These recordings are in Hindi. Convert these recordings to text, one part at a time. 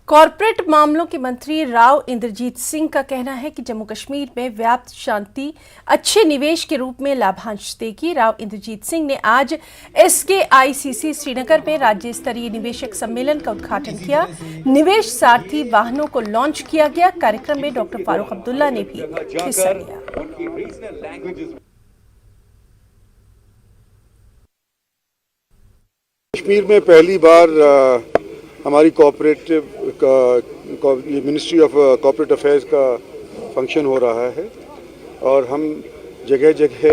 कॉरपोरेट मामलों के मंत्री राव इंद्रजीत सिंह का कहना है कि जम्मू कश्मीर में व्याप्त शांति अच्छे निवेश के रूप में लाभांश देगी। राव इंद्रजीत सिंह ने आज SKICC श्रीनगर में राज्य स्तरीय निवेशक सम्मेलन का उद्घाटन किया। निवेश सारथी वाहनों को लॉन्च किया गया। कार्यक्रम में डॉक्टर फारूक अब्दुल्ला ने भी हिस्सा लिया। कश्मीर में पहली बार हमारी मिनिस्ट्री ऑफ कॉर्पोरेट अफेयर्स का फंक्शन हो रहा है और हम जगह जगह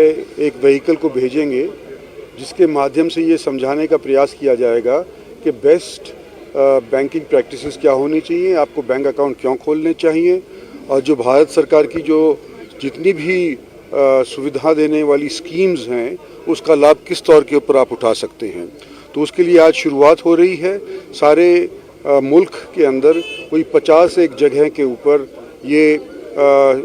एक व्हीकल को भेजेंगे जिसके माध्यम से ये समझाने का प्रयास किया जाएगा कि बेस्ट बैंकिंग प्रैक्टिसेस क्या होनी चाहिए, आपको बैंक अकाउंट क्यों खोलने चाहिए और जो भारत सरकार की जो जितनी भी सुविधा देने वाली स्कीम्स हैं उसका लाभ किस तौर के ऊपर आप उठा सकते हैं। तो उसके लिए आज शुरुआत हो रही है। सारे मुल्क के अंदर कोई 50 एक जगह के ऊपर ये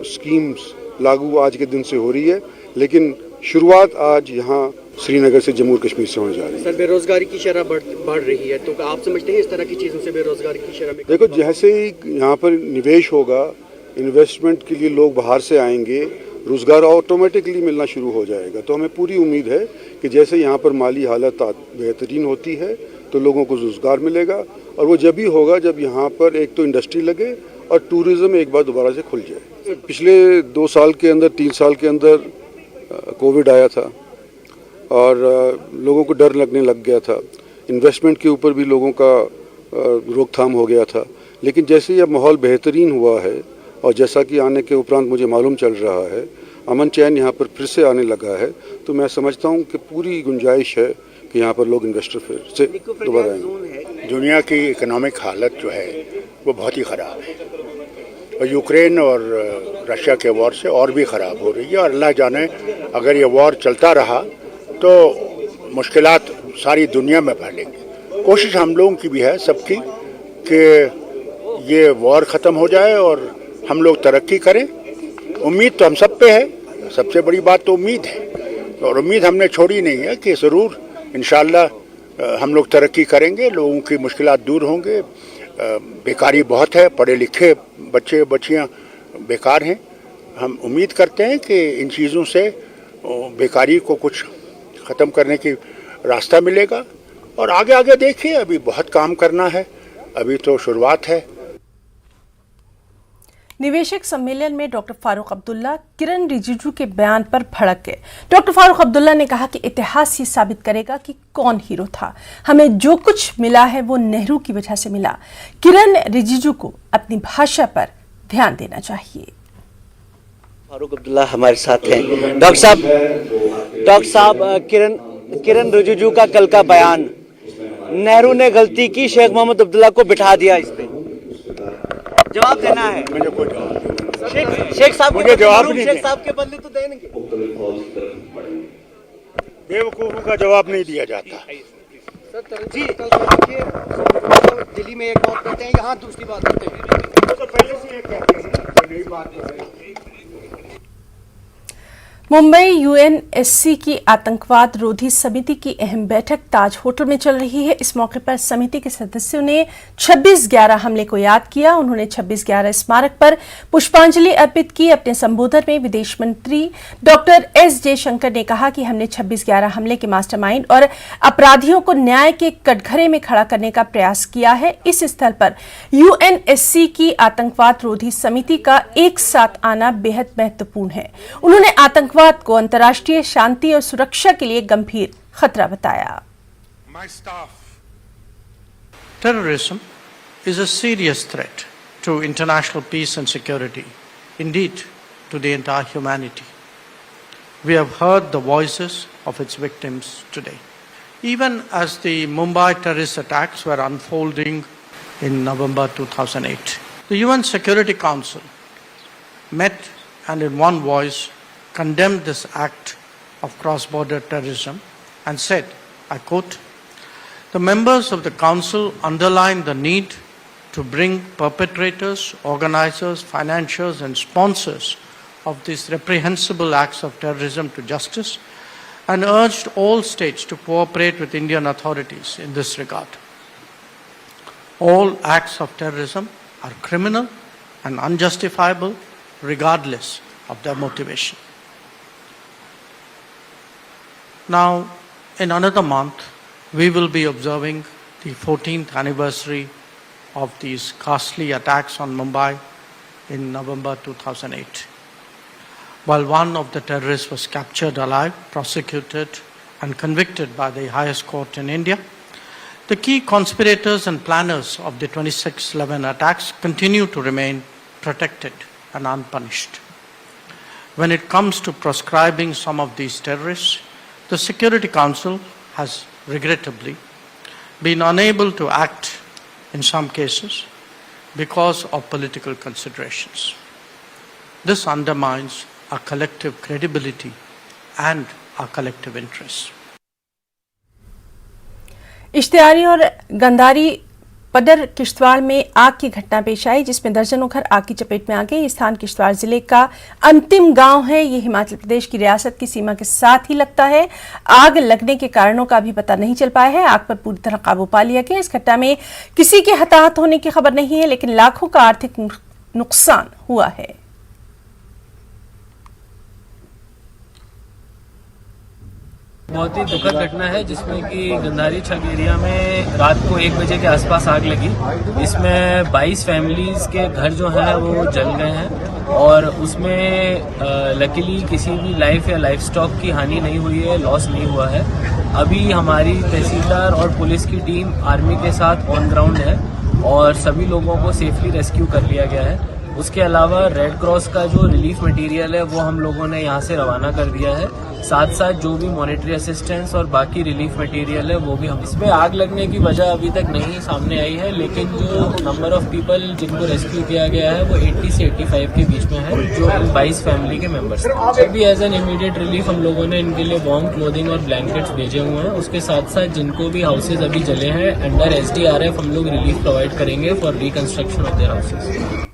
स्कीम्स लागू आज के दिन से हो रही है, लेकिन शुरुआत आज यहाँ श्रीनगर से जम्मू कश्मीर से होने जा रही है। सर, बेरोजगारी की शरह बढ़ रही है, तो आप समझते हैं इस तरह की चीज़ों से बेरोजगारी की शरह में? देखो, जैसे ही यहाँ पर निवेश होगा, इन्वेस्टमेंट के लिए लोग बाहर से आएंगे, रोज़गार ऑटोमेटिकली मिलना शुरू हो जाएगा। तो हमें पूरी उम्मीद है कि जैसे यहाँ पर माली हालत बेहतरीन होती है तो लोगों को रोज़गार मिलेगा और वो जब ही होगा जब यहाँ पर एक तो इंडस्ट्री लगे और टूरिज़्म एक बार दोबारा से खुल जाए। पिछले 2 साल के अंदर 3 साल के अंदर कोविड आया था और लोगों को डर लगने लग गया था। इन्वेस्टमेंट के ऊपर भी लोगों का रोकथाम हो गया था, लेकिन जैसे ही अब माहौल बेहतरीन हुआ है और जैसा कि आने के उपरांत मुझे मालूम चल रहा है अमन चैन यहाँ पर फिर से आने लगा है, तो मैं समझता हूँ कि पूरी गुंजाइश है कि यहाँ पर लोग इन्वेस्टर फिर से दोबारा आएंगे। दुनिया की इकोनॉमिक हालत जो है वो बहुत ही ख़राब है और यूक्रेन और रशिया के वॉर से और भी ख़राब हो रही है और अल्लाह जाने अगर ये वॉर चलता रहा तो मुश्किलात सारी दुनिया में फैलेंगी। कोशिश हम लोगों की भी है सबकी कि ये वॉर ख़त्म हो जाए और हम लोग तरक्की करें। उम्मीद तो हम सब पे है, सबसे बड़ी बात तो उम्मीद है और उम्मीद हमने छोड़ी नहीं है कि ज़रूर इंशाल्लाह हम लोग तरक्की करेंगे, लोगों की मुश्किलात दूर होंगे। बेकारी बहुत है, पढ़े लिखे बच्चे बच्चियां बेकार हैं। हम उम्मीद करते हैं कि इन चीज़ों से बेकारी को कुछ ख़त्म करने की रास्ता मिलेगा और आगे आगे देखिए, अभी बहुत काम करना है, अभी तो शुरुआत है। निवेशक सम्मेलन में डॉक्टर फारूक अब्दुल्ला किरण रिजिजू के बयान पर भड़क गए। डॉक्टर फारूक अब्दुल्ला ने कहा कि इतिहास ये साबित करेगा कि कौन हीरो था। हमें जो कुछ मिला है वो नेहरू की वजह से मिला। किरण रिजिजू को अपनी भाषा पर ध्यान देना चाहिए। फारूक अब्दुल्ला हमारे साथ हैं। डॉक्टर साहब, किरण रिजिजू का कल का बयान, नेहरू ने गलती की, शेख मोहम्मद अब्दुल्ला को बिठा दिया, इस पे जवाब देना है। मुझे कोई जवाब शेख साहब मुझे जवाब नहीं, शेख साहब के बदले तो देंगे। बेवकूफ़ों का जवाब नहीं दिया जाता। जी दिल्ली में एक बात कहते हैं, यहाँ दूसरी बात कहते हैं। तो पहले से एक कहते हैं, नई बात है। मुंबई UNSC की आतंकवाद रोधी समिति की अहम बैठक ताज होटल में चल रही है। इस मौके पर समिति के सदस्यों ने 26/11 हमले को याद किया। उन्होंने 26/11 स्मारक पर पुष्पांजलि अर्पित की। अपने संबोधन में विदेश मंत्री डॉक्टर S जयशंकर ने कहा कि हमने 26/11 हमले के मास्टरमाइंड और अपराधियों को न्याय के कटघरे में खड़ा करने का प्रयास किया है। इस स्थल पर UNSC की आतंकवाद रोधी समिति का एक साथ आना बेहद महत्वपूर्ण है। उन्होंने आतंकवाद को अंतर्राष्ट्रीय शांति और सुरक्षा के लिए गंभीर खतरा बताया। Terrorism is a serious threat to international peace and security, indeed to the entire humanity. We have heard the voices of its victims today. Even as the Mumbai terrorist attacks were unfolding in November 2008, the UN Security Council met and in one voice condemned this act of cross-border terrorism and said, I quote, "The members of the Council underline the need to bring perpetrators, organizers, financiers and sponsors of these reprehensible acts of terrorism to justice and urged all states to cooperate with Indian authorities in this regard." All acts of terrorism are criminal and unjustifiable regardless of their motivation. Now, in another month, we will be observing the 14th anniversary of these ghastly attacks on Mumbai in November 2008. While one of the terrorists was captured alive, prosecuted, and convicted by the highest court in India, the key conspirators and planners of the 26/11 attacks continue to remain protected and unpunished. When it comes to proscribing some of these terrorists, the Security Council has regrettably been unable to act in some cases because of political considerations. This undermines our collective credibility and our collective interests. Ishtiyari और गंधारी पडर किश्तवाड़ में आग की घटना पेश आई, जिसमें दर्जनों घर आग की चपेट में आ गए। ये स्थान किश्तवाड़ जिले का अंतिम गांव है। ये हिमाचल प्रदेश की रियासत की सीमा के साथ ही लगता है। आग लगने के कारणों का अभी पता नहीं चल पाया है। आग पर पूरी तरह काबू पा लिया गया। इस घटना में किसी के हताहत होने की खबर नहीं है, लेकिन लाखों का आर्थिक नुकसान हुआ है। बहुत ही दुखद घटना है, जिसमें कि गंधारी छग एरिया में रात को 1 बजे के आसपास आग लगी। इसमें 22 फैमिलीज के घर जो हैं वो जल गए हैं और उसमें लकीली किसी भी लाइफ या लाइफ स्टॉक की हानि नहीं हुई है, लॉस नहीं हुआ है। अभी हमारी तहसीलदार और पुलिस की टीम आर्मी के साथ ऑन ग्राउंड है और सभी लोगों को सेफली रेस्क्यू कर लिया गया है। उसके अलावा रेड क्रॉस का जो रिलीफ मटेरियल है वो हम लोगों ने यहाँ से रवाना कर दिया है। साथ साथ जो भी मॉनेटरी असिस्टेंस और बाकी रिलीफ मटेरियल है वो भी हम। इसमें आग लगने की वजह अभी तक नहीं सामने आई है, लेकिन जो नंबर ऑफ पीपल जिनको रेस्क्यू किया गया है वो 80 से 85 के बीच में है, जो 22 फैमिली के मेंबर्स हैं। अभी एज एन इमीडिएट रिलीफ हम लोगों ने इनके लिए वार्म क्लोथिंग और ब्लैंकेट्स भेजे हुए हैं। उसके साथ साथ जिनको भी हाउसेज अभी जले हैं, अंडर SDRF हम लोग रिलीफ प्रोवाइड करेंगे for reconstruction of their houses.